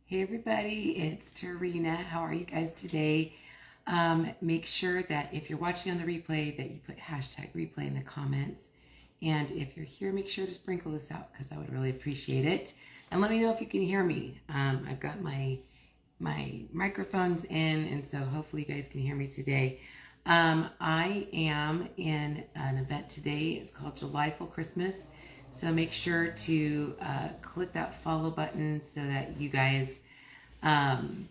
Hey everybody, it's Tarina. How are you guys today? Make sure that if you're watching on the replay that you put hashtag replay in the comments. And if you're here, make sure to sprinkle this out because I would really appreciate it. And let me know if you can hear me. I've got my microphones in, and so hopefully you guys can hear me today. I am in an event today. It's called Julyful Christmas. So make sure to click that follow button so that you guys can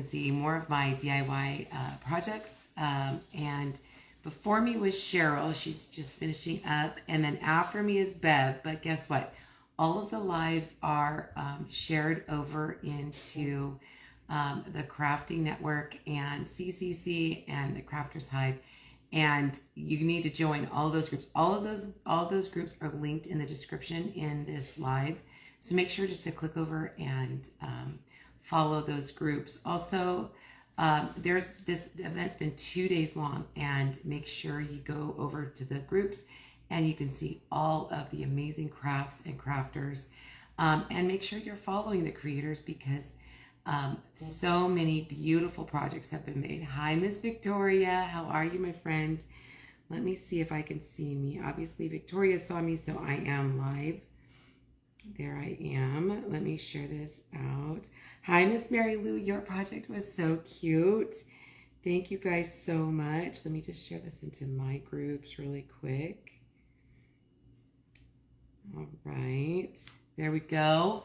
see more of my DIY projects. And before me was Cheryl. She's just finishing up. And then after me is Bev. But guess what? All of the lives are shared over into the Crafting Network and CCC and the Crafters Hive. And you need to join all those groups. All of those groups are linked in the description in this live. So make sure just to click over and follow those groups. Also, this event's been 2 days long, and make sure you go over to the groups and you can see all of the amazing crafts and crafters. And make sure you're following the creators because so many beautiful projects have been made. Hi, Miss Victoria. How are you, my friend? Let me see if I can see me. Obviously, Victoria saw me, so I am live. There I am. Let me share this out. Hi, Miss Mary Lou. Your project was so cute. Thank you guys so much. Let me just share this into my groups really quick. All right. There we go.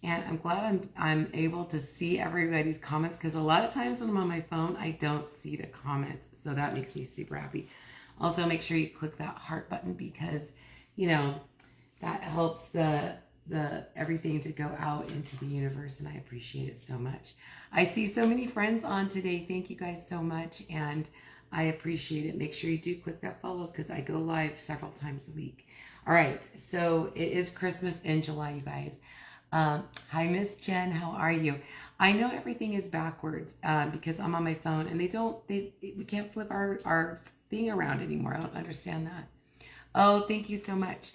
And I'm glad I'm able to see everybody's comments because a lot of times when I'm on my phone, I don't see the comments. So that makes me super happy. Also, make sure you click that heart button because, you know, that helps the everything to go out into the universe, and I appreciate it so much. I see so many friends on today. Thank you guys so much, and I appreciate it. Make sure you do click that follow because I go live several times a week. All right, so it is Christmas in July, you guys. Hi, Miss Jen. How are you? I know everything is backwards because I'm on my phone, and we can't flip our thing around anymore. I don't understand that. Oh, thank you so much.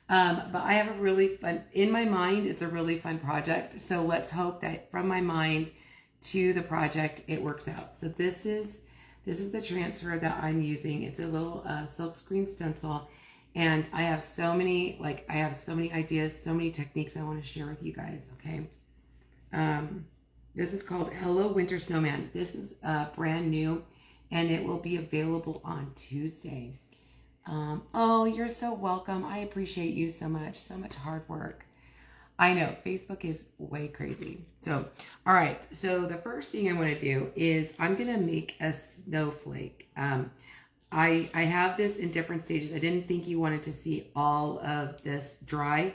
But I have a really fun, in my mind, it's a really fun project. So let's hope that from my mind to the project, it works out. So this is the transfer that I'm using. It's a little silkscreen stencil. And I have so many ideas, so many techniques I want to share with you guys, okay? This is called Hello Winter Snowman. This is brand new, and it will be available on Tuesday. Oh, you're so welcome. I appreciate you so much hard work. I know, Facebook is way crazy. So, all right. So the first thing I want to do is I'm going to make a snowflake. I have this in different stages. I didn't think you wanted to see all of this dry.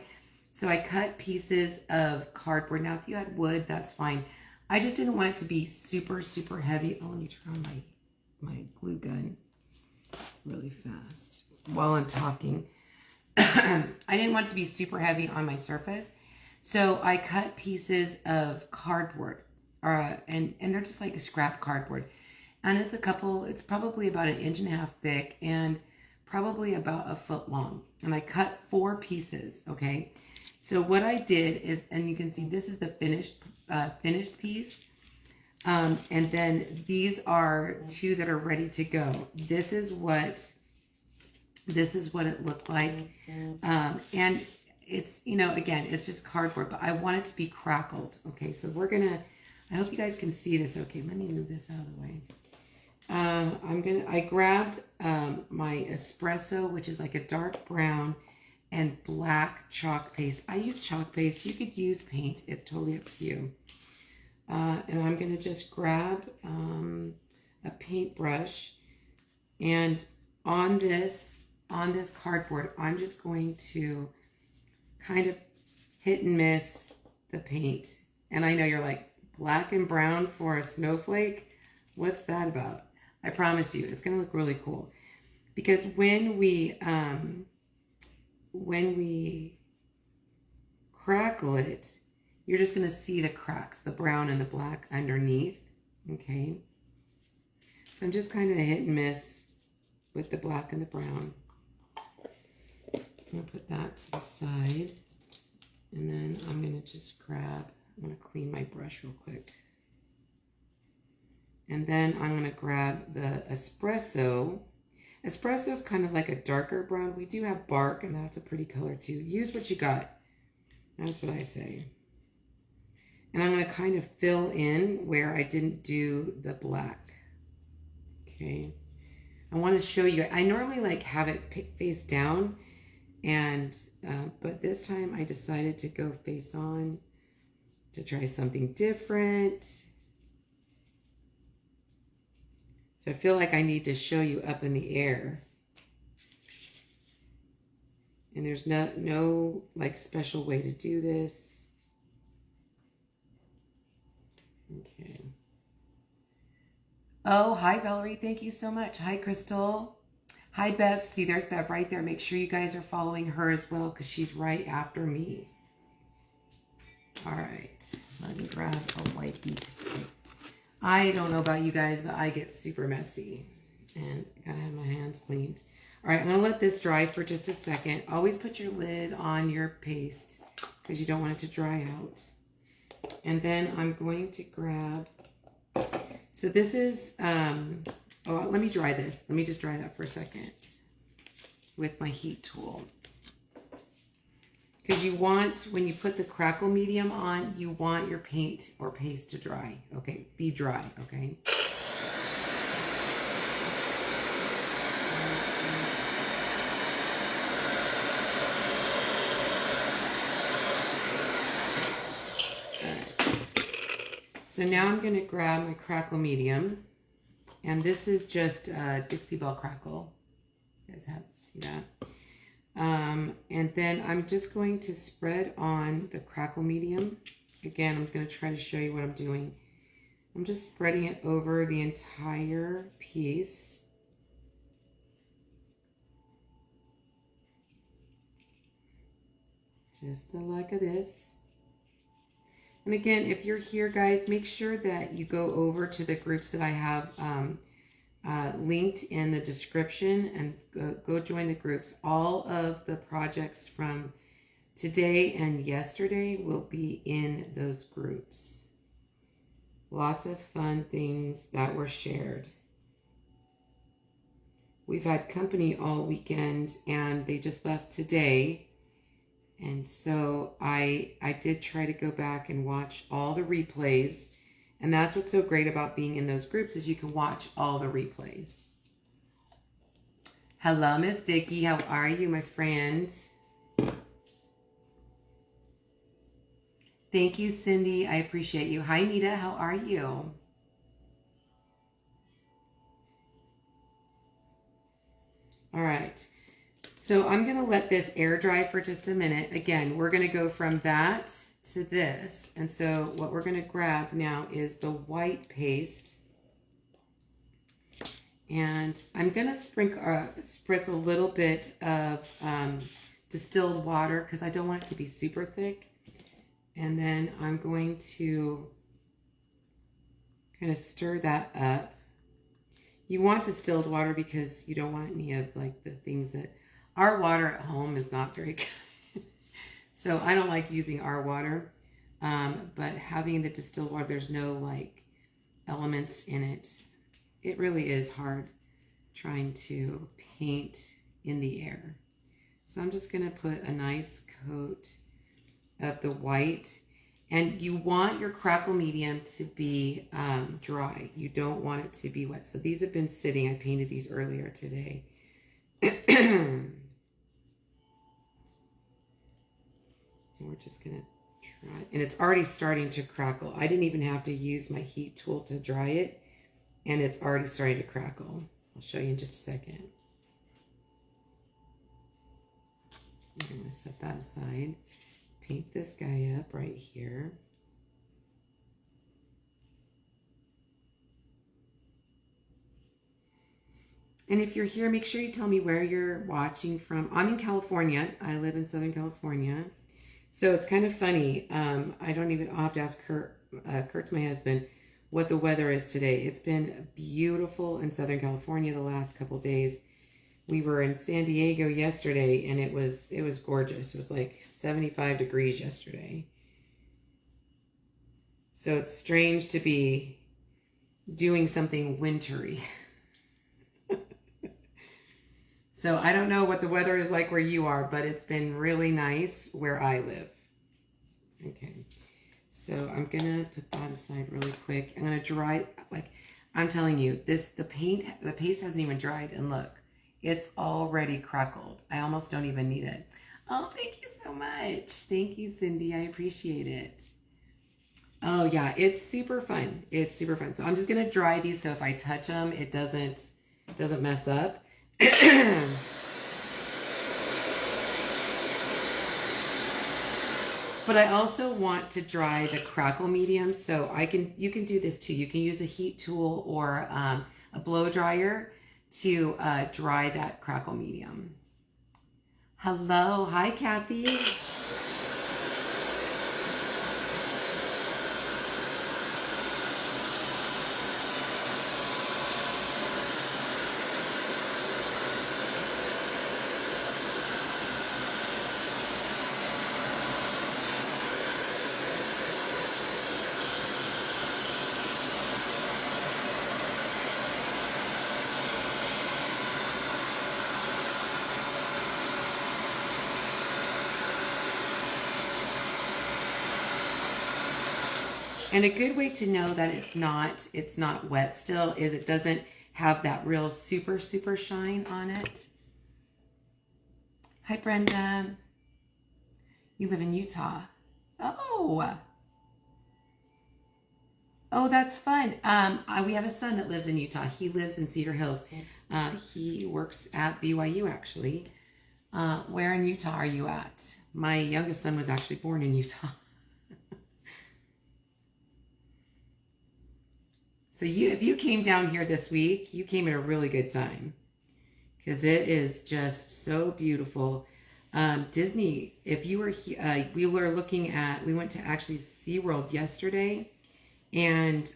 So I cut pieces of cardboard. Now, if you had wood, that's fine. I just didn't want it to be super, super heavy. Oh, let me turn on my glue gun really fast while I'm talking. I didn't want it to be super heavy on my surface. So I cut pieces of cardboard and they're just like a scrap cardboard. And it's probably about 1.5 inches thick and probably about 1 foot long. And I cut 4 pieces, okay? So what I did is, and you can see this is the finished piece. And then these are 2 that are ready to go. This is what it looked like. And it's, again, it's just cardboard, but I want it to be crackled. Okay, so I hope you guys can see this. Okay, let me move this out of the way. I grabbed my espresso, which is like a dark brown, and black chalk paste. I use chalk paste. You could use paint. It's totally up to you. And I'm going to just grab a paintbrush, and on this cardboard, I'm just going to kind of hit and miss the paint. And I know you're like, black and brown for a snowflake? What's that about? I promise you, it's going to look really cool. Because when we crackle it, you're just going to see the cracks, the brown and the black underneath, okay? So I'm just kind of hit and miss with the black and the brown. I'm going to put that to the side. And then then I'm going to just grab, I'm going to clean my brush real quick. And then I'm going to grab the espresso. Espresso is kind of like a darker brown. We do have bark, and that's a pretty color too. Use what you got. That's what I say. And I'm going to kind of fill in where I didn't do the black. Okay. I want to show you. I normally like have it face down, and but this time I decided to go face on to try something different. So I feel like I need to show you up in the air. And there's no like special way to do this. Okay. Oh, hi Valerie, thank you so much. Hi Crystal. Hi Bev. See, there's Bev right there. Make sure you guys are following her as well because she's right after me. All right, let me grab a wipey. I don't know about you guys, but I get super messy and I gotta have my hands cleaned. All right, I'm gonna let this dry for just a second. Always put your lid on your paste because you don't want it to dry out. And then I'm going to grab, so this is, oh, let me dry this. Let me just dry that for a second with my heat tool. Because you want, when you put the crackle medium on, you want your paint or paste to dry. Okay, be dry, okay? So now I'm going to grab my crackle medium. And this is just Dixie Belle crackle. You guys see that? And then I'm just going to spread on the crackle medium. Again, I'm going to try to show you what I'm doing. I'm just spreading it over the entire piece. Just like this. And again, if you're here, guys, make sure that you go over to the groups that I have linked in the description and go join the groups. All of the projects from today and yesterday will be in those groups. Lots of fun things that were shared. We've had company all weekend and they just left today. And so I did try to go back and watch all the replays. And that's what's so great about being in those groups is you can watch all the replays. Hello, Miss Vicky. How are you, my friend? Thank you, Cindy. I appreciate you. Hi, Nita. How are you? All right. So I'm going to let this air dry for just a minute. Again, we're going to go from that to this. And so what we're going to grab now is the white paste. And I'm going to spritz a little bit of distilled water because I don't want it to be super thick. And then I'm going to kind of stir that up. You want distilled water because you don't want any of like the things that our water at home is not very good. So I don't like using our water, but having the distilled water, there's no like elements in it. It really is hard trying to paint in the air. So I'm just going to put a nice coat of the white. And you want your crackle medium to be dry. You don't want it to be wet. So these have been sitting. I painted these earlier today. And we're just going to try. And it's already starting to crackle. I didn't even have to use my heat tool to dry it. And it's already starting to crackle. I'll show you in just a second. I'm going to set that aside. Paint this guy up right here. And if you're here, make sure you tell me where you're watching from. I'm in California. I live in Southern California. So it's kind of funny. I'll have to ask Kurt, Kurt's my husband, what the weather is today. It's been beautiful in Southern California the last couple days. We were in San Diego yesterday, and it was gorgeous. It was like 75 degrees yesterday. So it's strange to be doing something wintry. So I don't know what the weather is like where you are, but it's been really nice where I live. Okay, so I'm gonna put that aside really quick. I'm gonna dry, like I'm telling you, the paste hasn't even dried, and look, it's already crackled. I almost don't even need it. Oh, thank you so much. Thank you, Cindy. I appreciate it. Oh yeah, it's super fun. It's super fun. So I'm just gonna dry these so if I touch them, it doesn't mess up. But I also want to dry the crackle medium, so you can do this too. You can use a heat tool or a blow dryer to dry that crackle medium. Hello, hi Kathy. And a good way to know that it's not wet still is it doesn't have that real super shine on it. Hi Brenda. You live in Utah. Oh, that's fun. We have a son that lives in Utah. He lives in Cedar Hills. He works at BYU actually. Where in Utah are you at? My youngest son was actually born in Utah. So if you came down here this week, you came at a really good time because it is just so beautiful. Disney, if you were here, we went to actually SeaWorld yesterday, and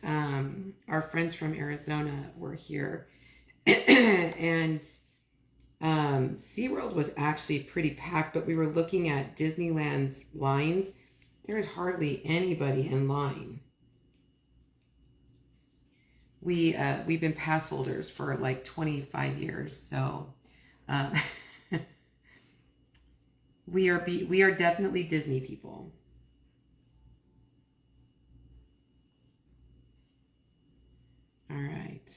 our friends from Arizona were here. And SeaWorld was actually pretty packed, but we were looking at Disneyland's lines. There was hardly anybody in line. We've been pass holders for like 25 years, so we are definitely Disney people. All right,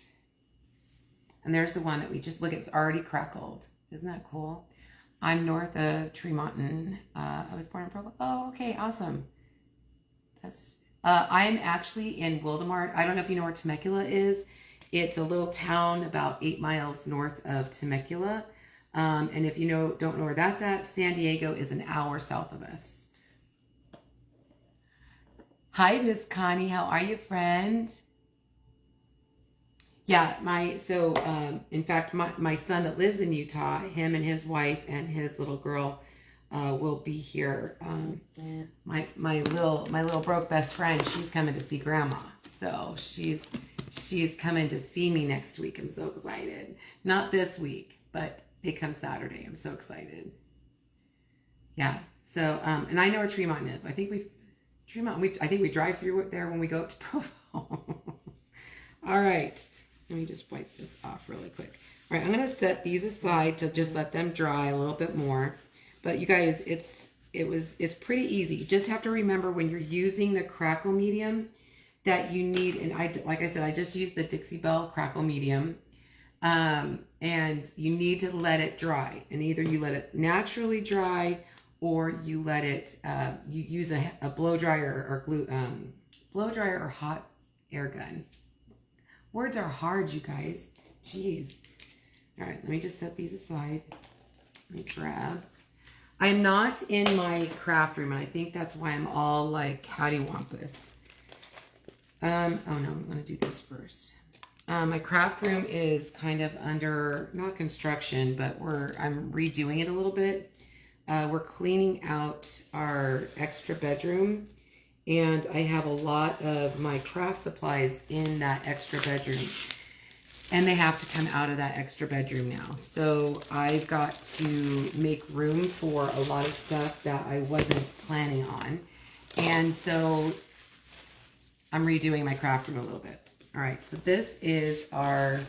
and there's the one that we just look at. It's already crackled. Isn't that cool? I'm north of Tremonton. I was born in Provo. Oh, okay, awesome. That's. I'm actually in Wildemar. I don't know if you know where Temecula is. It's a little town about 8 miles north of Temecula. And if you don't know where that's at, San Diego is an hour south of us. Hi, Miss Connie. How are you, friend? Yeah, in fact, my son that lives in Utah, him and his wife and his little girl will be here. My little broke best friend, she's coming to see Grandma, so she's coming to see me next week. I'm so excited. Not this week, but they come Saturday. I'm so excited. Yeah. So and I know where Tremont is. I think we drive through there when we go up to Provo. All right. Let me just wipe this off really quick. All right, I'm gonna set these aside to just let them dry a little bit more. But you guys, it's pretty easy. You just have to remember when you're using the crackle medium that you need, and like I said, I just used the Dixie Belle crackle medium, and you need to let it dry. And either you let it naturally dry, or you let it you use a blow dryer or hot air gun. Words are hard, you guys. Jeez. All right, let me just set these aside. Let me grab. I'm not in my craft room, and I think that's why I'm all like cattywampus. Oh no, I'm gonna do this first. My craft room is kind of under, not construction, but I'm redoing it a little bit. We're cleaning out our extra bedroom, and I have a lot of my craft supplies in that extra bedroom. And they have to come out of that extra bedroom now. So I've got to make room for a lot of stuff that I wasn't planning on. And so I'm redoing my craft room a little bit. All right, so this is our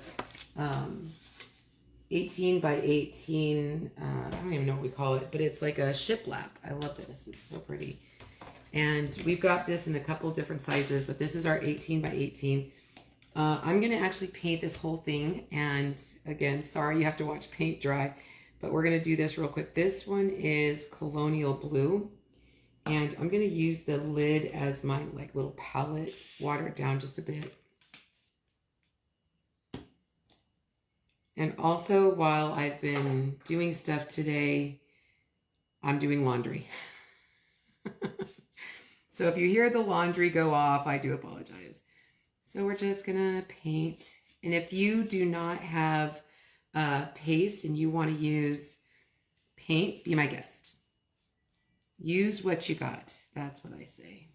18 by 18, I don't even know what we call it, but it's like a shiplap. I love this, it's so pretty. And we've got this in a couple of different sizes, but this is our 18 by 18. I'm gonna actually paint this whole thing. And again, sorry you have to watch paint dry, but we're gonna do this real quick. This one is Colonial Blue. And I'm gonna use the lid as my like little palette, water it down just a bit. And also, while I've been doing stuff today, I'm doing laundry. So if you hear the laundry go off, I do apologize. So we're just gonna paint. And if you do not have paste and you wanna use paint, be my guest. Use what you got. That's what I say.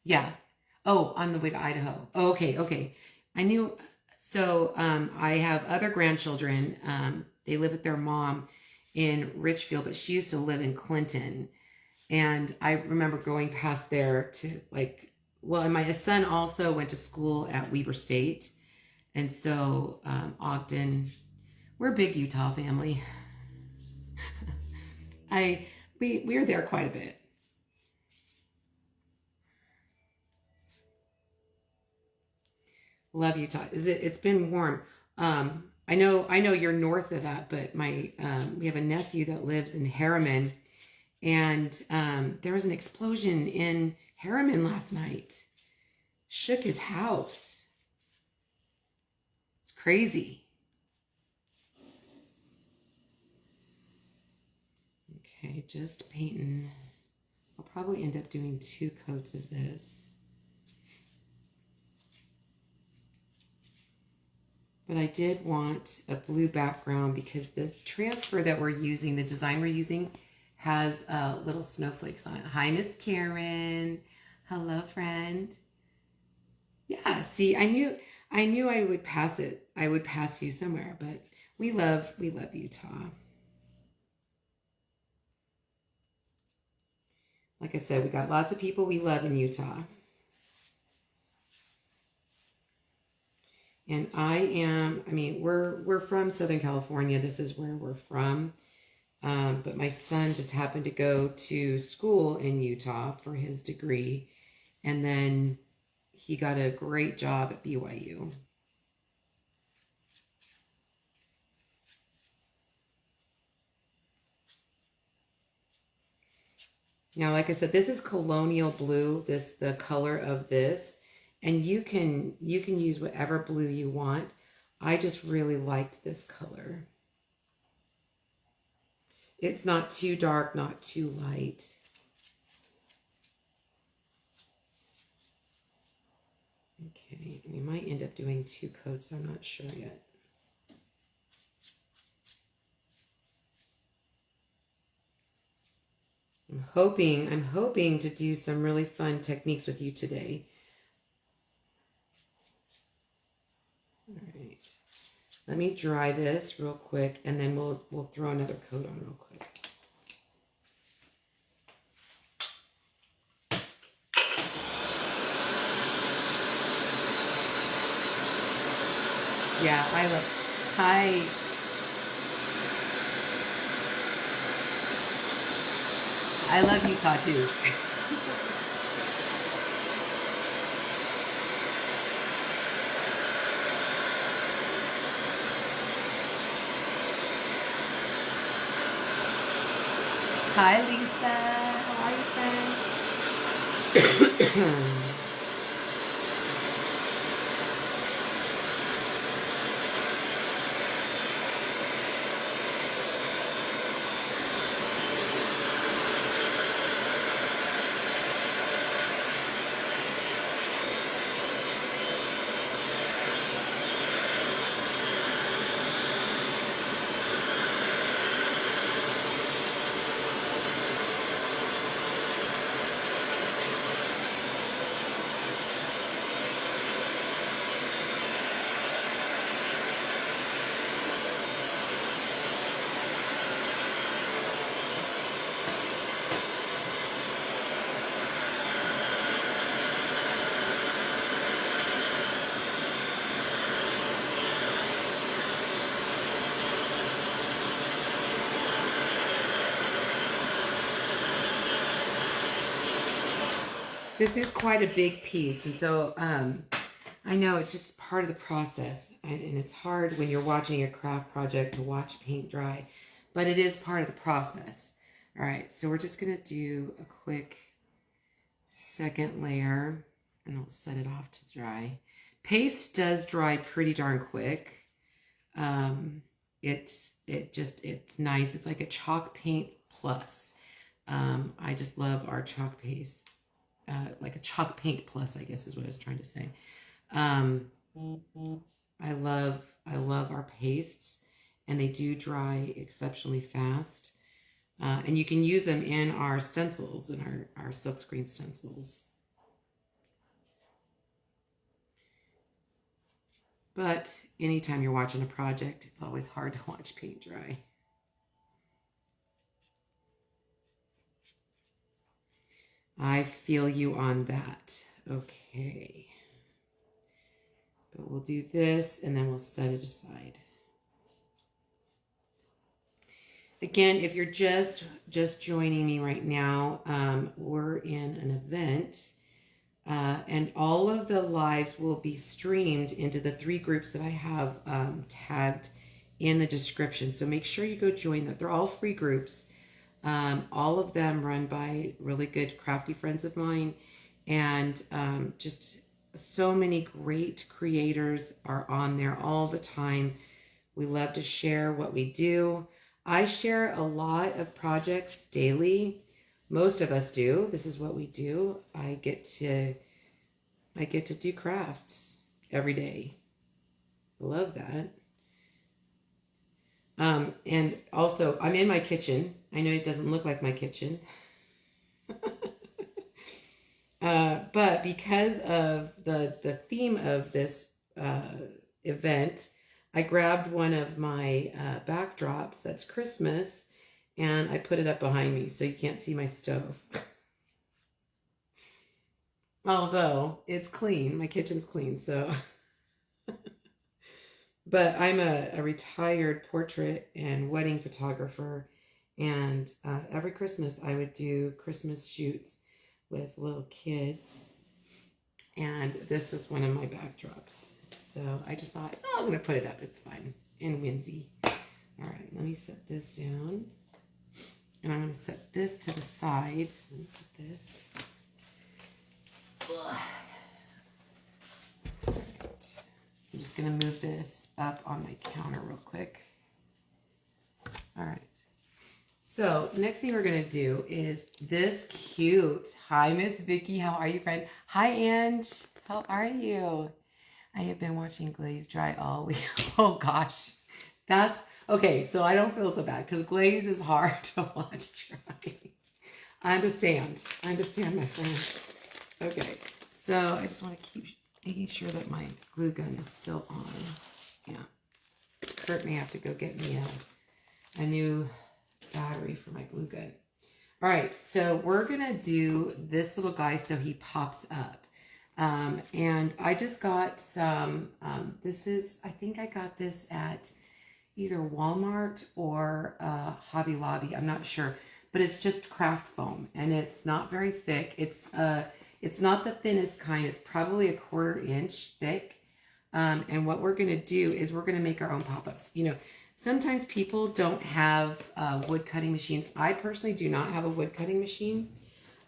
Yeah. Oh, on the way to Idaho. Oh, okay, okay. I knew. So I have other grandchildren. They live with their mom in Richfield, but she used to live in Clinton. And I remember going past there to like, well, and my son also went to school at Weber State. And so Ogden, we're a big Utah family. We're there quite a bit. Love Utah. It's been warm. I know you're north of that, but we have a nephew that lives in Harriman, and there was an explosion in Harriman last night. Shook his house. It's crazy. Okay, just painting. I'll probably end up doing 2 coats of this. But I did want a blue background because the transfer that we're using, the design we're using, has little snowflakes on it. Hi, Miss Karen. Hello, friend. Yeah, see, I knew I would pass it. I would pass you somewhere, but we love Utah. Like I said, we got lots of people we love in Utah. And we're from Southern California. This is where we're from. But my son just happened to go to school in Utah for his degree. And then he got a great job at BYU. Now, like I said, this is Colonial Blue, the color of this. And you can use whatever blue you want. I just really liked this color. It's not too dark, not too light. Okay, we might end up doing 2 coats. I'm not sure yet. I'm hoping to do some really fun techniques with you today. All right, let me dry this real quick, and then we'll throw another coat on real quick. Yeah, hi. I love Utah too. Hi, Lisa. How are you, friend? This is quite a big piece, and so I know it's just part of the process, and it's hard when you're watching a craft project to watch paint dry, but it is part of the process. All right, so we're just gonna do a quick second layer, and I'll set it off to dry. Paste does dry pretty darn quick. It's nice. It's like a chalk paint plus. I just love our chalk paste. Like a chalk paint plus, I guess is what I was trying to say. I love our pastes, and they do dry exceptionally fast. And you can use them in our stencils, in our silkscreen stencils. But anytime you're watching a project, it's always hard to watch paint dry. I feel you on that. Okay. But we'll do this, and then we'll set it aside. Again, if you're just joining me right now, we're in an event, and all of the lives will be streamed into the 3 groups that I have tagged in the description. So make sure you go join them. They're all free groups. All of them run by really good crafty friends of mine, and just so many great creators are on there all the time. We love to share what we do. I share a lot of projects daily. Most of us do. This is what we do. I get to do crafts every day. Love that. And also, I'm in my kitchen. I know it doesn't look like my kitchen. But because of the theme of this event, I grabbed one of my backdrops that's Christmas, and I put it up behind me so you can't see my stove. Although it's clean, my kitchen's clean, so. But I'm a retired portrait and wedding photographer, and every Christmas I would do Christmas shoots with little kids, and this was one of my backdrops. So I just thought, oh, I'm going to put it up. It's fine and whimsy. All right, let me set this down, and I'm going to set this to the side. Let me put this. Ugh. All right. I'm just going to move this up on my counter real quick. All right. So next thing we're going to do is this cute. Hi, Miss Vicky. How are you, friend? Hi, Ange. How are you? I have been watching Glaze dry all week. Oh, gosh. That's okay. So I don't feel so bad because Glaze is hard to watch dry. I understand. I understand, my friend. Okay. So I just want to keep making sure that my glue gun is still on. Yeah. Kurt may have to go get me a new battery for my glue gun. All right. So we're going to do this little guy so he pops up. And I just got some, I think I got this at either Walmart or Hobby Lobby. I'm not sure, but it's just craft foam, and it's not very thick. It's not the thinnest kind. It's probably a 1/4 inch thick. And what we're going to do is we're going to make our own pop-ups. You know, sometimes people don't have wood cutting machines. I personally do not have a wood cutting machine.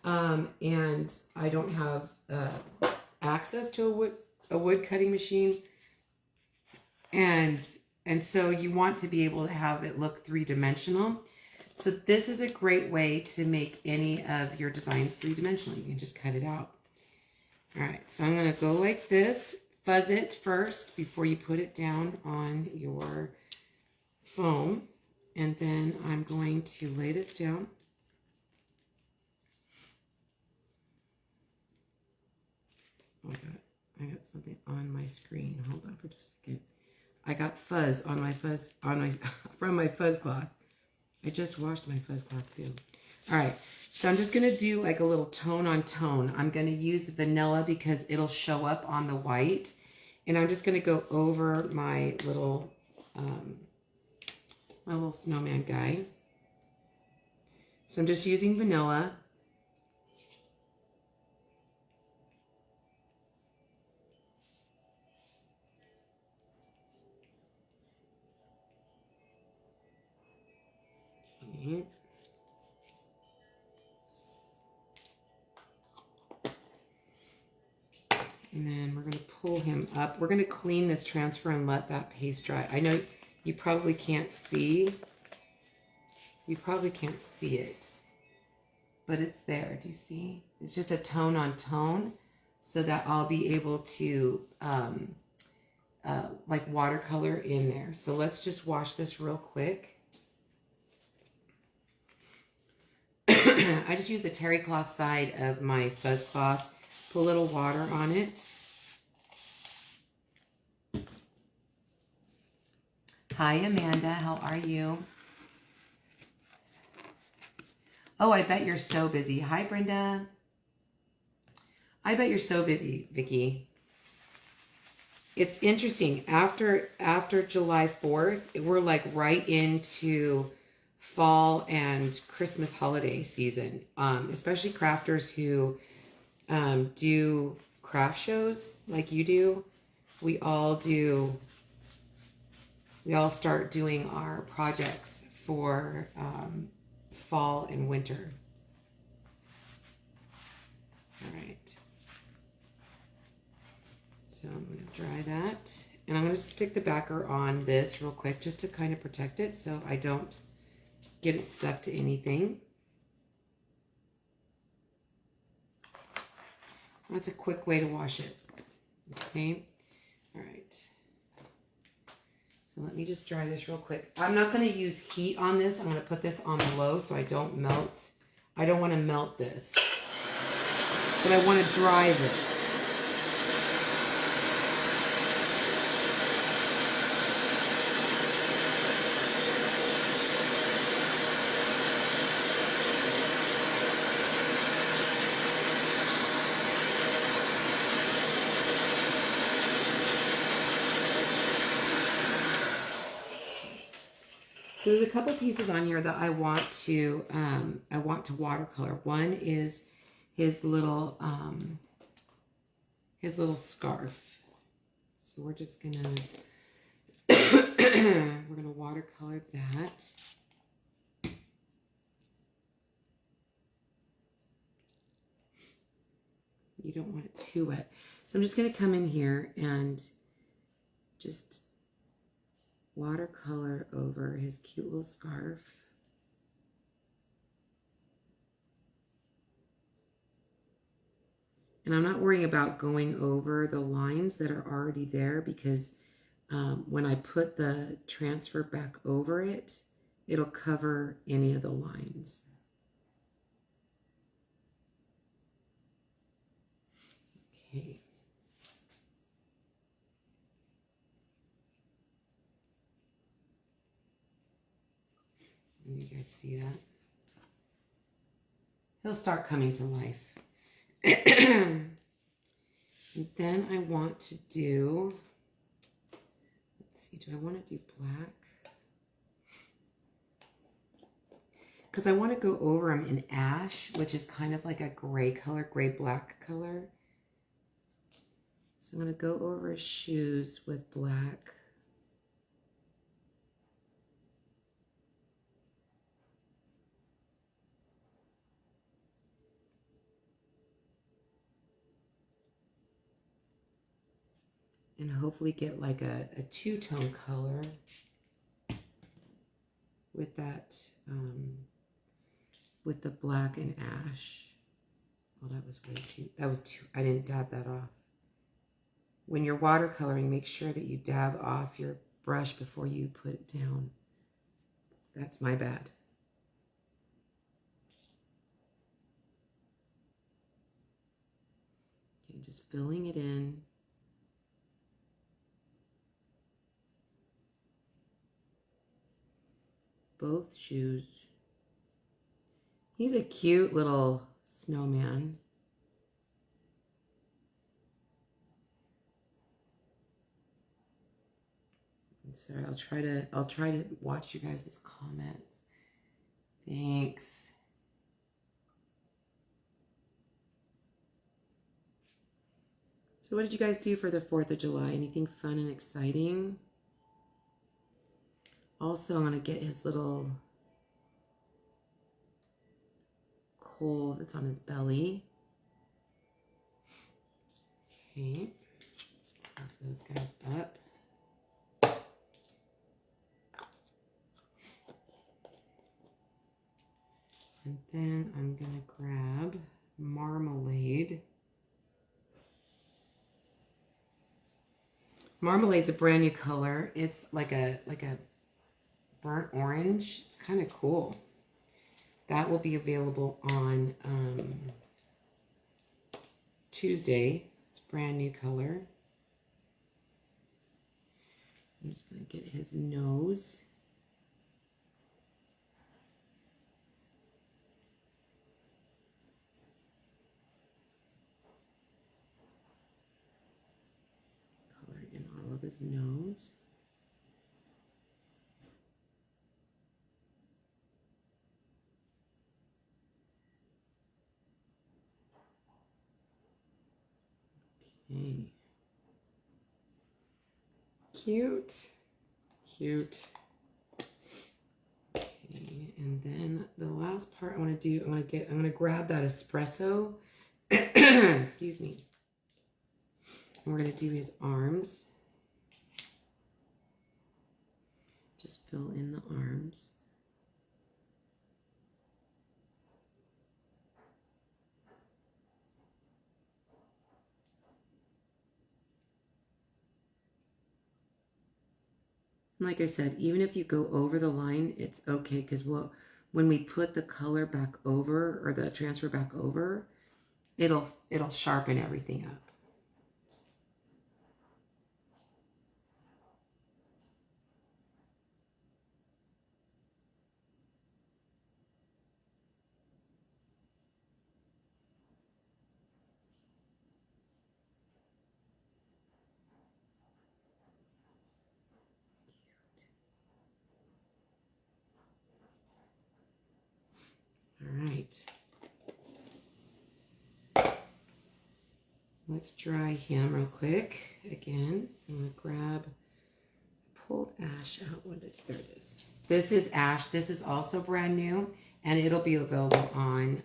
And I don't have access to a wood cutting machine, and so you want to be able to have it look 3-dimensional. So this is a great way to make any of your designs 3-dimensional. You can just cut it out. All right, so I'm going to go like this. Fuzz it first before you put it down on your foam, and then I'm going to lay this down. Oh, I got something on my screen. Hold on for just a second. I got fuzz on my from my fuzz cloth. I just washed my fuzz cloth too. All right, so I'm just gonna do like a little tone on tone. I'm gonna use vanilla because it'll show up on the white, and I'm just gonna go over my little snowman guy. So I'm just using vanilla. right. And then we're going to pull him up. We're going to clean this transfer and let that paste dry. I know you probably can't see. You probably can't see it, but it's there. Do you see? It's just a tone on tone so that I'll be able to like watercolor in there. So let's just wash this real quick. I just use the terry cloth side of my fuzz cloth. Put a little water on it. Hi, Amanda. How are you? Oh, I bet you're so busy. Hi, Brenda. I bet you're so busy, Vicki. It's interesting. After July 4th, we're like right into fall and Christmas holiday season, especially crafters who do craft shows like you do. We all start doing our projects for fall and winter. All right. So I'm going to dry that. And I'm going to stick the backer on this real quick just to kind of protect it so I don't get it stuck to anything. That's a quick way to wash it. Okay. All right. So let me just dry this real quick. I'm not going to use heat on this. I'm going to put this on low so I don't melt. I don't want to melt this, but I want to dry this. So there's a couple pieces on here that I want to watercolor. One is his little scarf. So we're just gonna we're gonna watercolor that. You don't want it too wet. So I'm just gonna come in here and just watercolor over his cute little scarf. And I'm not worrying about going over the lines that are already there because when I put the transfer back over it, it'll cover any of the lines. Okay. You guys see that? He'll start coming to life. And then I want to do, let's see, do I want to do black? Because I want to go over him in ash, which is kind of like a gray color, gray-black color. So I'm going to go over his shoes with black. And hopefully get like a two-tone color with that, with the black and ash. Oh, that was too, I didn't dab that off. When you're watercoloring, make sure that you dab off your brush before you put it down. That's my bad. Okay, just filling it in. Both shoes. He's a cute little snowman. I'm sorry, I'll try to watch you guys' comments. Thanks. So what did you guys do for the 4th of July? Anything fun and exciting? Also, I'm going to get his little coal that's on his belly. Okay, let's close those guys up. And then I'm gonna grab Marmalade. Marmalade's a brand new color. It's like a burnt orange. It's kind of cool. That will be available on Tuesday. It's a brand new color. I'm just gonna get his nose. In all of his nose. Okay. Cute. Cute. Okay, and then the last part I want to do, I'm going to grab that espresso. Excuse me. And we're going to do his arms. Just fill in the arms. Like I said, even if you go over the line, it's okay, because when we put the color back over, or the transfer back over, it'll sharpen everything up. All right. Let's dry him real quick. Again, I'm going to grab, pulled ash out. There it is. This is ash. This is also brand new, and it'll be available on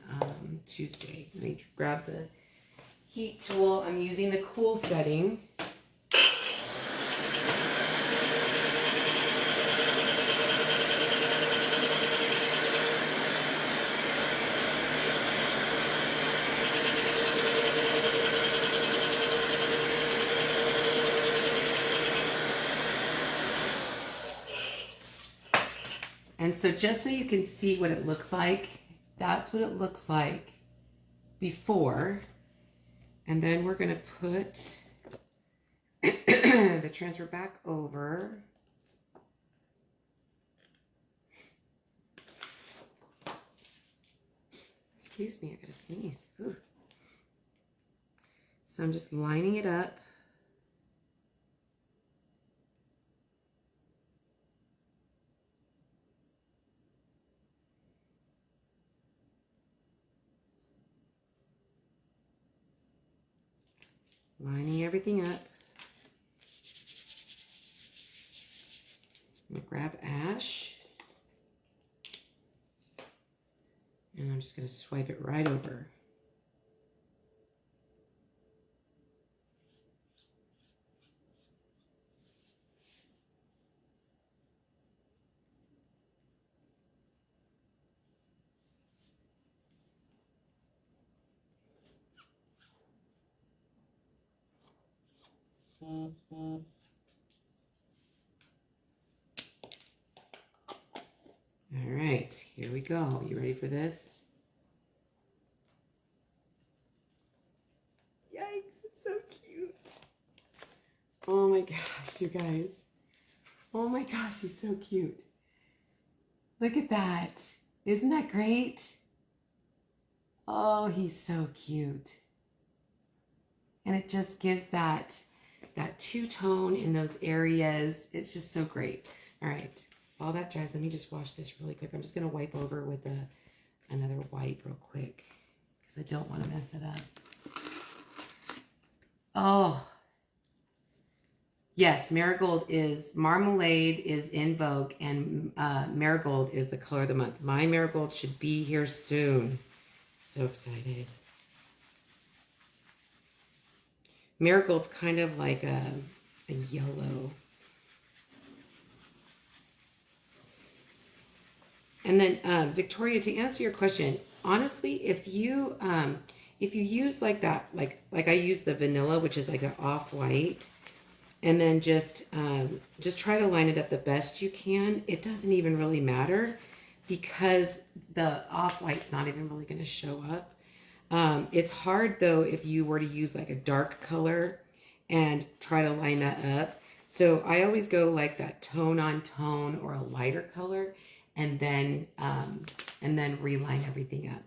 Tuesday. Let me grab the heat tool. I'm using the cool setting. And so just so you can see what it looks like, that's what it looks like before. And then we're going to put the transfer back over. Excuse me, I gotta sneeze. Ooh. So I'm just lining it up. Lining everything up. I'm gonna grab ash. And I'm just gonna swipe it right over. All right, here we go. You ready for this? Yikes, it's so cute. Oh my gosh, you guys. Oh my gosh, he's so cute. Look at that. Isn't that great? Oh, he's so cute. And it just gives that two-tone in those areas. It's just so great. All right, while that dries, let me just wash this really quick. I'm just going to wipe over with another wipe real quick because I don't want to mess it up. Oh, yes, Marmalade is in vogue, and Marigold is the color of the month. My Marigold should be here soon. So excited. Marigold's kind of like a yellow. And then Victoria, to answer your question, honestly, if you use like that, like I use the vanilla, which is like an off-white, and then just try to line it up the best you can. It doesn't even really matter because the off-white's not even really going to show up. It's hard though if you were to use like a dark color and try to line that up. So I always go like that tone on tone or a lighter color, and then reline everything up.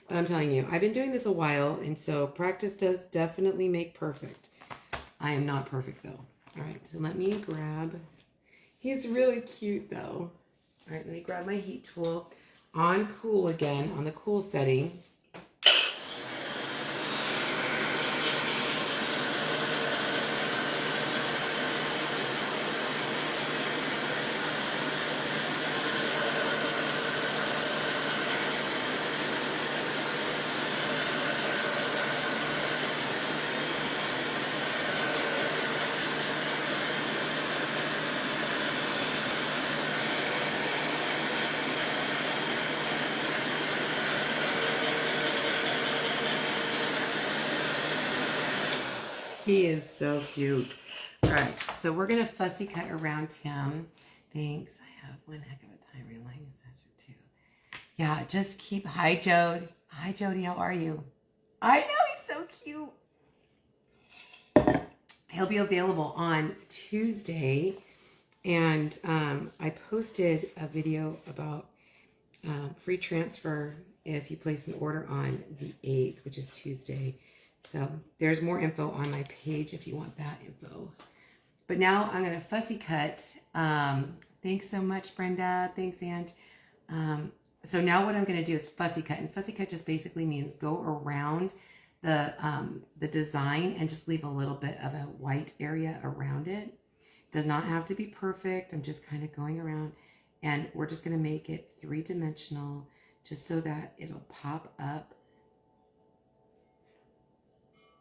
But I'm telling you, I've been doing this a while, and so practice does definitely make perfect. I am not perfect though. All right, so let me grab, he's really cute though. All right, let me grab my heat tool on cool again, on the cool setting. He is so cute. All right, so we're going to fussy cut around him. Thanks. I have one heck of a time relaying this too. Yeah, just keep. Hi, Jode. Hi, Jody. How are you? I know, he's so cute. He'll be available on Tuesday. And I posted a video about free transfer if you place an order on the 8th, which is Tuesday. So there's more info on my page if you want that info. But now I'm going to fussy cut. Thanks so much, Brenda. Thanks, Aunt. So now what I'm going to do is fussy cut. And fussy cut just basically means go around the design and just leave a little bit of a white area around it. Does not have to be perfect. I'm just kind of going around. And we're just going to make it three-dimensional just so that it'll pop up.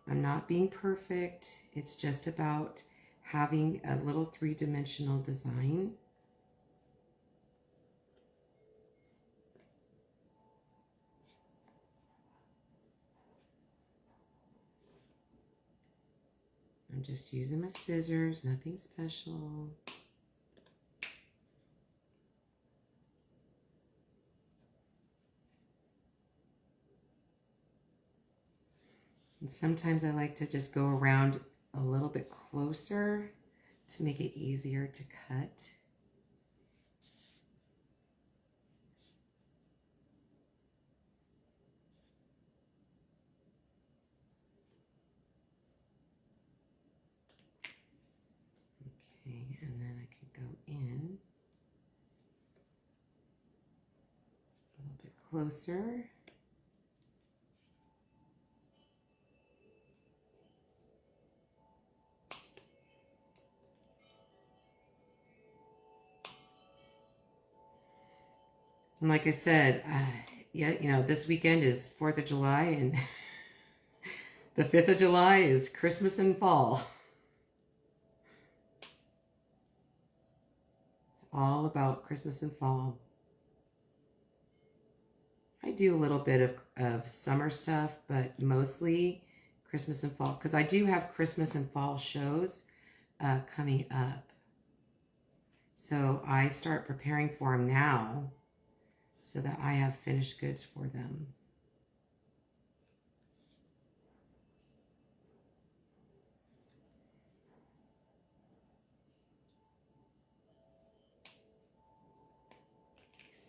I'm not being perfect. It's just about having a little three-dimensional design. I'm just using my scissors, nothing special. And sometimes I like to just go around a little bit closer to make it easier to cut. Okay, and then I can go in a little bit closer. And like I said, yeah, you know, this weekend is 4th of July, and the 5th of July is Christmas and fall. It's all about Christmas and fall. I do a little bit of summer stuff, but mostly Christmas and fall, because I do have Christmas and fall shows coming up. So I start preparing for them now so that I have finished goods for them.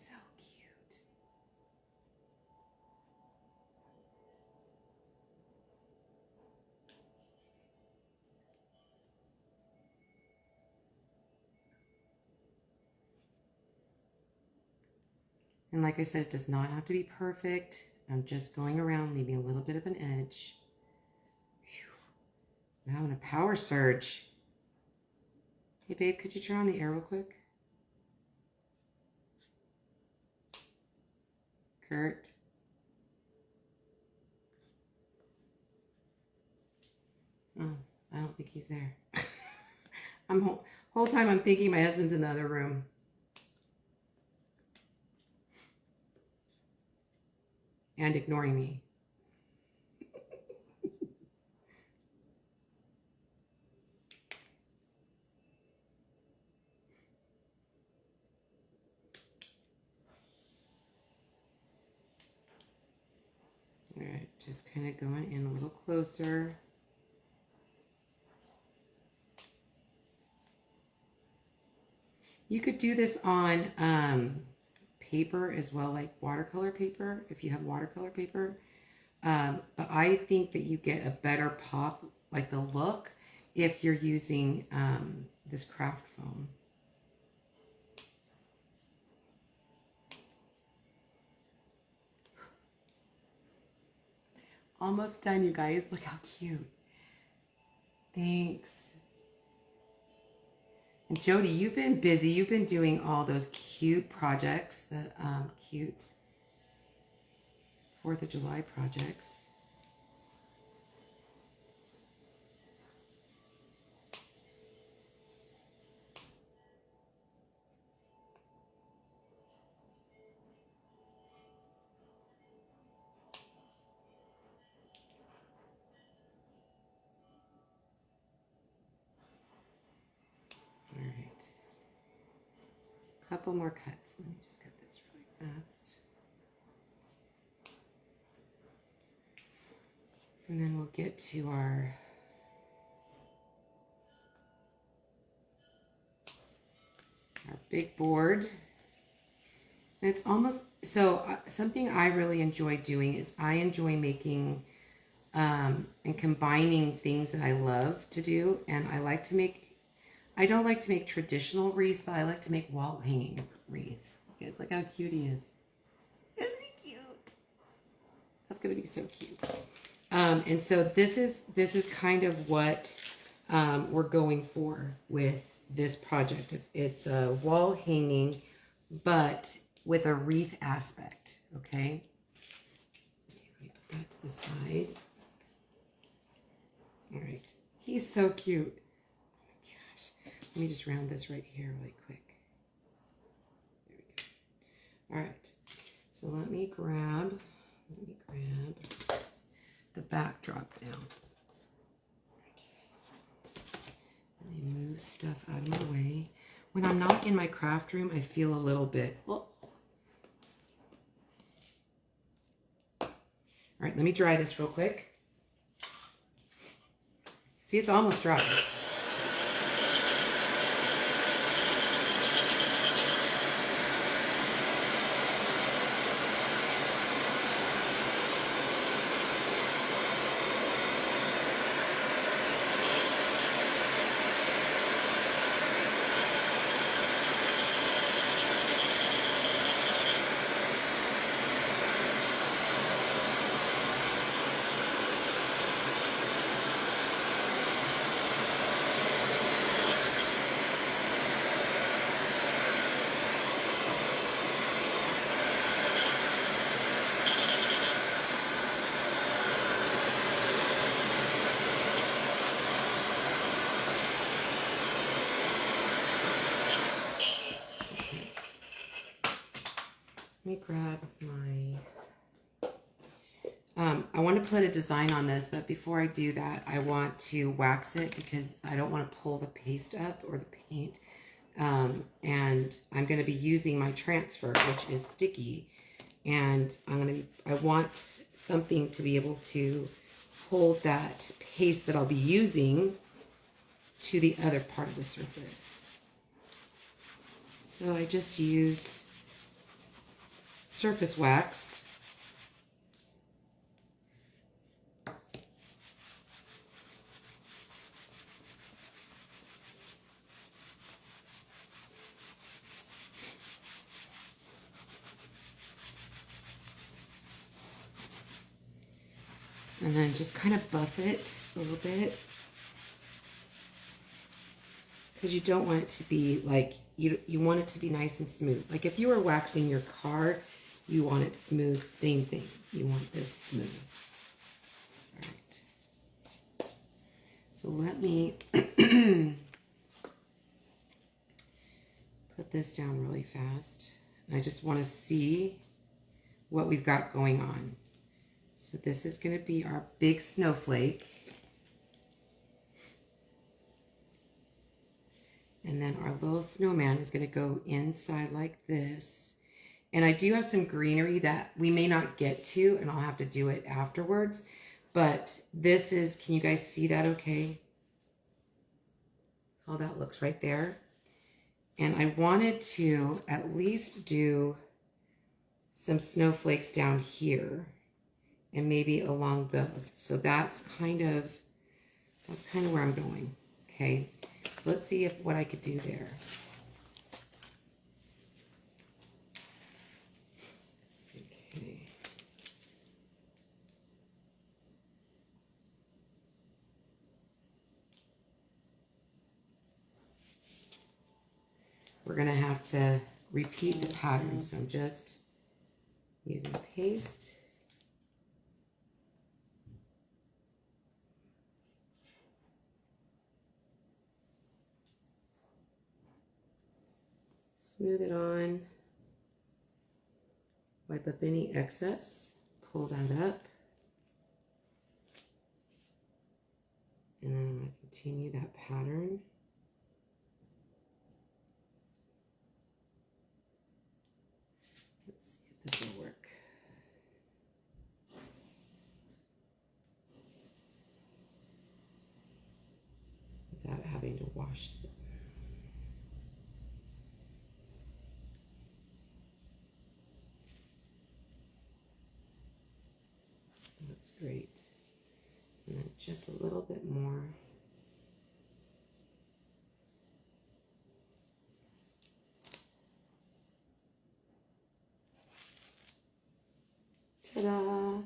So cute. And like I said, it does not have to be perfect. I'm just going around, leaving a little bit of an edge. Whew. I'm having a power surge. Hey, babe, could you turn on the air real quick? Kurt? think he's there. Whole time I'm thinking my husband's in the other room. And ignoring me. All right, just kind of going in a little closer. You could do this on paper as well, like watercolor paper, if you have watercolor paper. But I think that you get a better pop, like the look, if you're using this craft foam. Almost done, you guys. Look how cute. Thanks. And Jody, you've been busy. You've been doing all those cute projects, the cute 4th of July projects. All right. Couple more cuts. Let me just cut this really fast. And then we'll get to our big board. And it's almost, so something I really enjoy doing is I enjoy making and combining things that I love to do. And I don't like to make traditional wreaths, but I like to make wall hanging wreaths. You guys, look how cute he is. Isn't he cute? That's going to be so cute. And so this is kind of what we're going for with this project. It's a wall hanging, but with a wreath aspect, okay? Let me put that to the side. All right. He's so cute. Oh my gosh. Let me just round this right here really quick. There we go. All right. So let me grab the backdrop now. Okay. Let me move stuff out of my way. When I'm not in my craft room, I feel a little bit, well. All right, let me dry this real quick. See, it's almost dry. Let me grab my, I want to put a design on this, but before I do that, I want to wax it because I don't want to pull the paste up or the paint. And I'm going to be using my transfer, which is sticky. And I want something to be able to hold that paste that I'll be using to the other part of the surface. So I just use surface wax. And then just kind of buff it a little bit. Because you don't want it to be like, you want it to be nice and smooth. Like if you were waxing your car, you want it smooth, same thing. You want this smooth. All right. So let me put this down really fast. I just want to see what we've got going on. So this is going to be our big snowflake. And then our little snowman is going to go inside like this. And I do have some greenery that we may not get to, and I'll have to do it afterwards. But this is, can you guys see that okay? How that looks right there. And I wanted to at least do some snowflakes down here and maybe along those. So that's kind of where I'm going. Okay. So let's see what I could do there. Okay. We're going to have to repeat the pattern. So I'm just using paste. Smooth it on. Wipe up any excess. Pull that up. And then I'm going to continue that pattern. Let's see if this will work. Without having to wash it. That's great. And then just a little bit more. Ta-da! All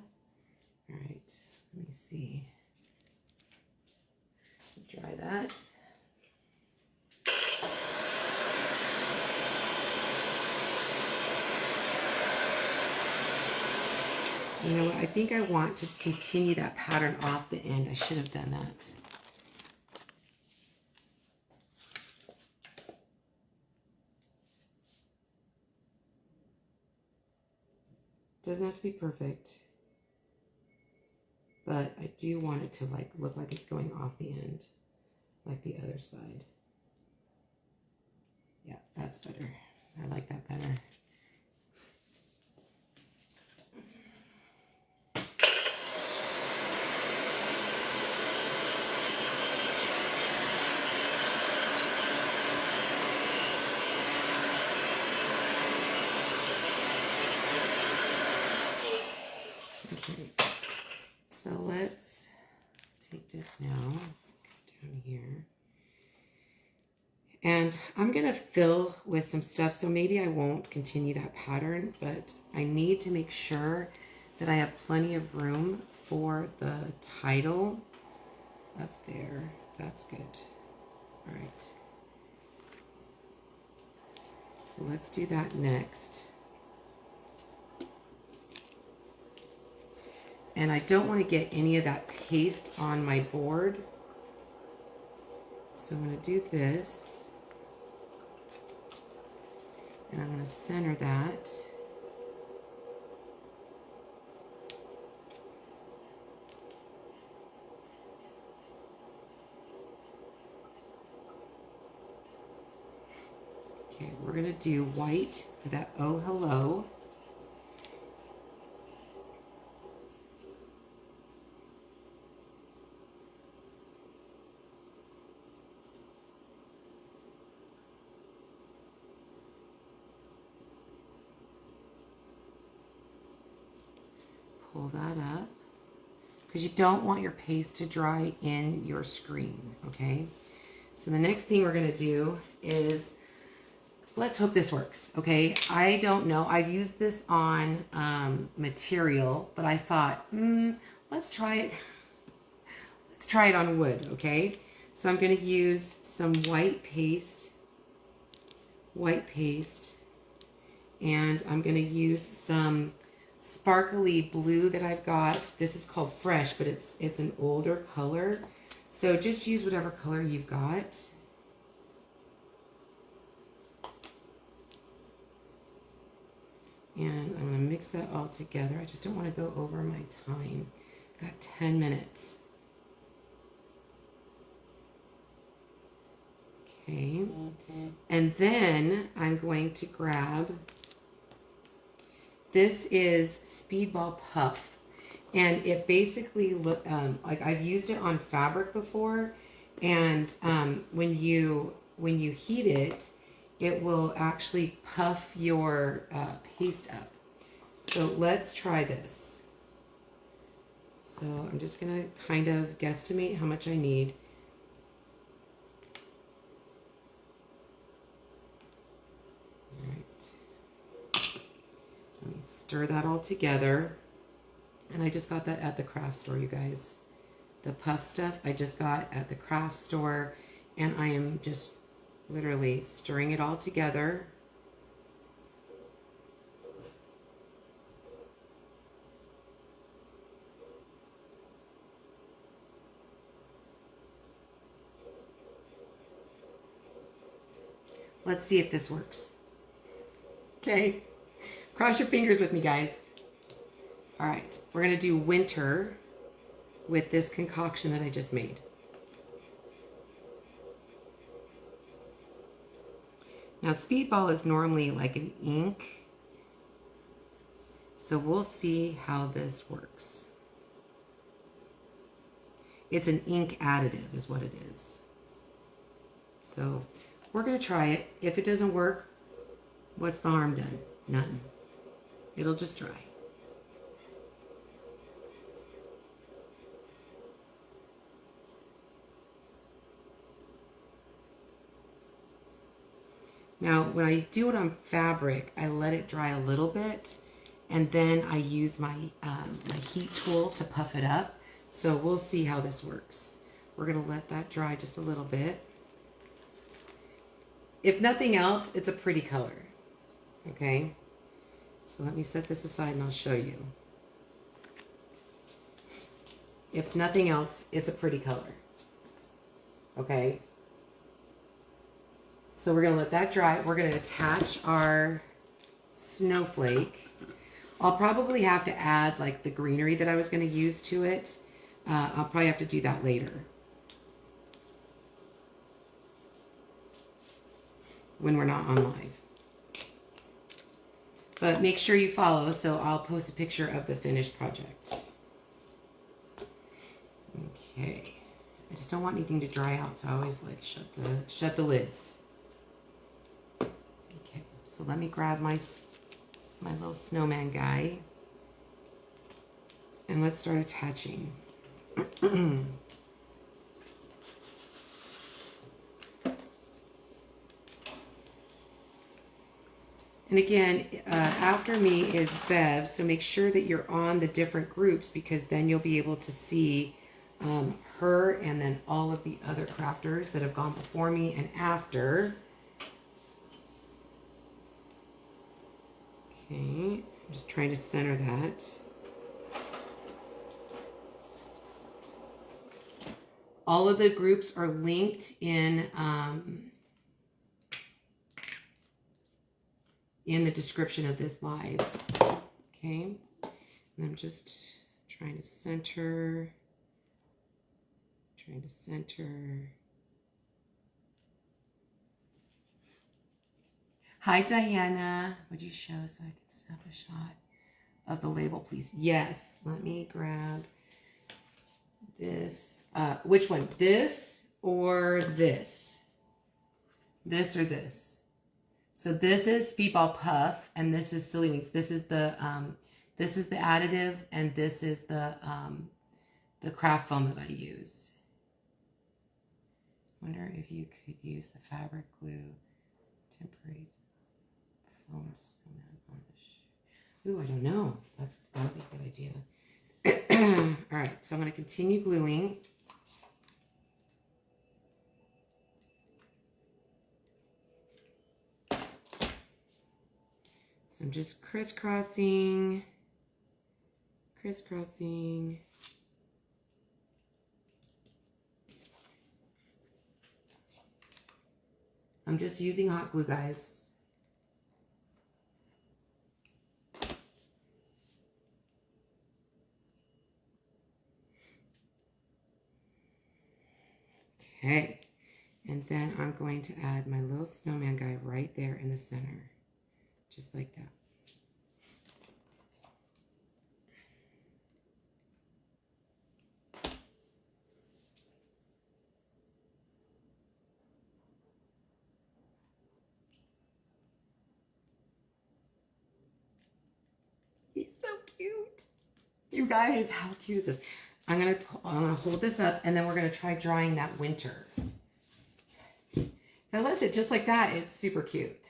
right, let me see. Dry that. You know what? I think I want to continue that pattern off the end. I should have done that. Doesn't have to be perfect, but I do want it to look like it's going off the end, like the other side. Yeah, that's better. I like that better. Okay, so let's take this now, down here. And I'm going to fill with some stuff, so maybe I won't continue that pattern, but I need to make sure that I have plenty of room for the title up there. That's good. All right. So let's do that next. And I don't want to get any of that paste on my board. So I'm going to do this. And I'm going to center that. Okay, we're going to do white for that oh hello. Pull that up, because you don't want your paste to dry in your screen, okay? So the next thing we're gonna do is, let's hope this works, okay? I don't know, I've used this on material, but I thought, let's try it. Let's try it on wood, okay? So I'm gonna use some white paste, and I'm gonna use some sparkly blue that I've got. This is called Fresh, but it's an older color. So just use whatever color you've got. And I'm going to mix that all together. I just don't want to go over my time. I've got 10 minutes. Okay. And then I'm going to grab, this is Speedball Puff. And it basically look like I've used it on fabric before, and when you heat it, it will actually puff your paste up. So let's try this. So I'm just gonna kind of guesstimate how much I need. All right. Let me stir that all together. And I just got that at the craft store, you guys. The puff stuff I just got at the craft store, and I am just literally stirring it all together. Let's see if this works. Okay. Cross your fingers with me, guys. All right, we're gonna do winter with this concoction that I just made. Now, Speedball is normally like an ink, so we'll see how this works. It's an ink additive is what it is. So we're gonna try it. If it doesn't work, what's the harm done? None. It'll just dry. Now, when I do it on fabric, I let it dry a little bit, and then I use my, my heat tool to puff it up. So we'll see how this works. We're gonna let that dry just a little bit. If nothing else, it's a pretty color, okay? So let me set this aside and I'll show you. If nothing else, it's a pretty color, okay? So we're gonna let that dry. We're gonna attach our snowflake. I'll probably have to add like the greenery that I was gonna use to it. I'll probably have to do that later, when we're not on live. But make sure you follow, so I'll post a picture of the finished project. Okay. I just don't want anything to dry out, so I always like shut the lids. Okay, so let me grab my little snowman guy, and let's start attaching. And again, after me is Bev, so make sure that you're on the different groups, because then you'll be able to see her and then all of the other crafters that have gone before me and after. Okay, I'm just trying to center that. All of the groups are linked in the description of this live. Okay, and I'm just trying to center. Hi, Diana. Would you show so I can snap a shot of the label, please? Yes. Let me grab this. Which one? This or this? This or this? So this is Speedball Puff, and this is Silly Wings. This is the additive, and this is the craft foam that I use. Wonder if you could use the fabric glue temporary foam snowman on the shoe. Ooh, I don't know. That would be a good idea. All right, so I'm going to continue gluing. So I'm just crisscrossing. I'm just using hot glue, guys. Okay, and then I'm going to add my little snowman guy right there in the center, just like that. He's so cute. You guys, how cute is this? I'm gonna hold this up, and then we're gonna try drawing that winter. If I left it just like that, it's super cute.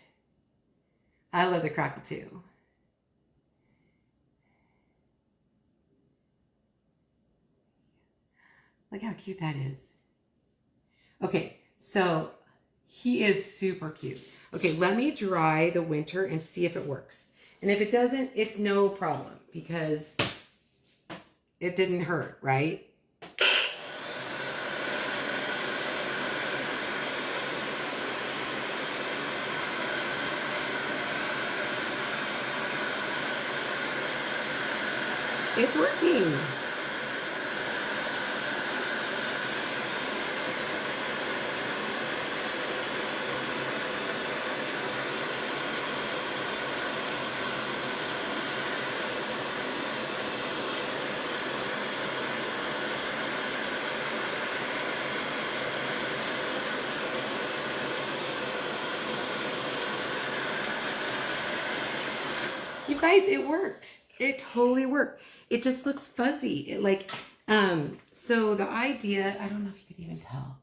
I love the crackle too. Look how cute that is. Okay, so he is super cute. Okay, let me dry the winter and see if it works. And if it doesn't, it's no problem because it didn't hurt, right? It's working. You guys, it worked. It totally worked. It just looks fuzzy. It like, so the idea, I don't know if you could even tell,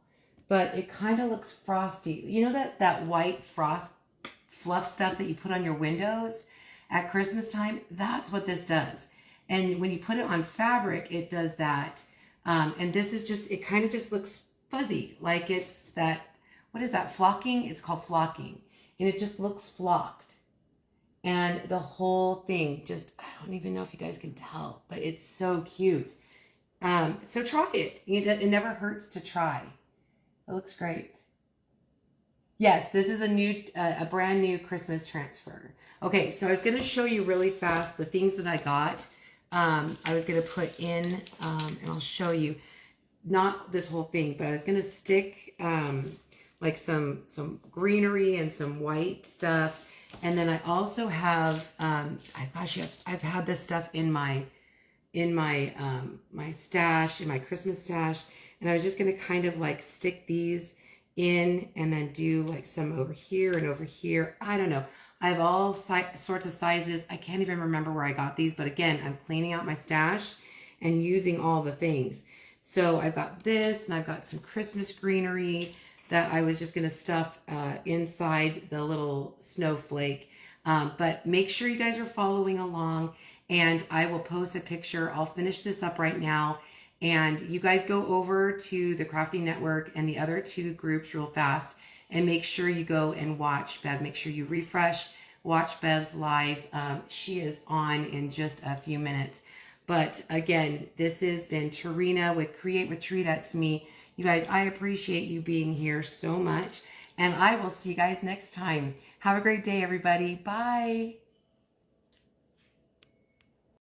but it kind of looks frosty. You know that white frost fluff stuff that you put on your windows at Christmas time? That's what this does. And when you put it on fabric, it does that. And this is just, it kind of just looks fuzzy. Like it's that, what is that, flocking? It's called flocking. And it just looks flocked. And the whole thing just, I don't even know if you guys can tell, but it's so cute. So try it. It never hurts to try. It looks great. Yes, this is a brand new Christmas transfer. Okay, so I was going to show you really fast the things that I got. I was going to put in, and I'll show you, not this whole thing, but I was going to stick like some greenery and some white stuff. And then I also have, I've had this stuff in my stash, in my Christmas stash. And I was just going to kind of like stick these in and then do like some over here and over here. I don't know. I have all sorts of sizes. I can't even remember where I got these, but again, I'm cleaning out my stash and using all the things. So I've got this, and I've got some Christmas greenery that I was just going to stuff inside the little snowflake. But make sure you guys are following along, and I will post a picture. I'll finish this up right now, and you guys go over to the Crafting Network and the other two groups real fast, and make sure you go and watch Bev. Make sure you refresh, watch Bev's live. She is on in just a few minutes. But again, this has been Tarina with Create with Tree. That's me. You guys, I appreciate you being here so much. And I will see you guys next time. Have a great day, everybody. Bye.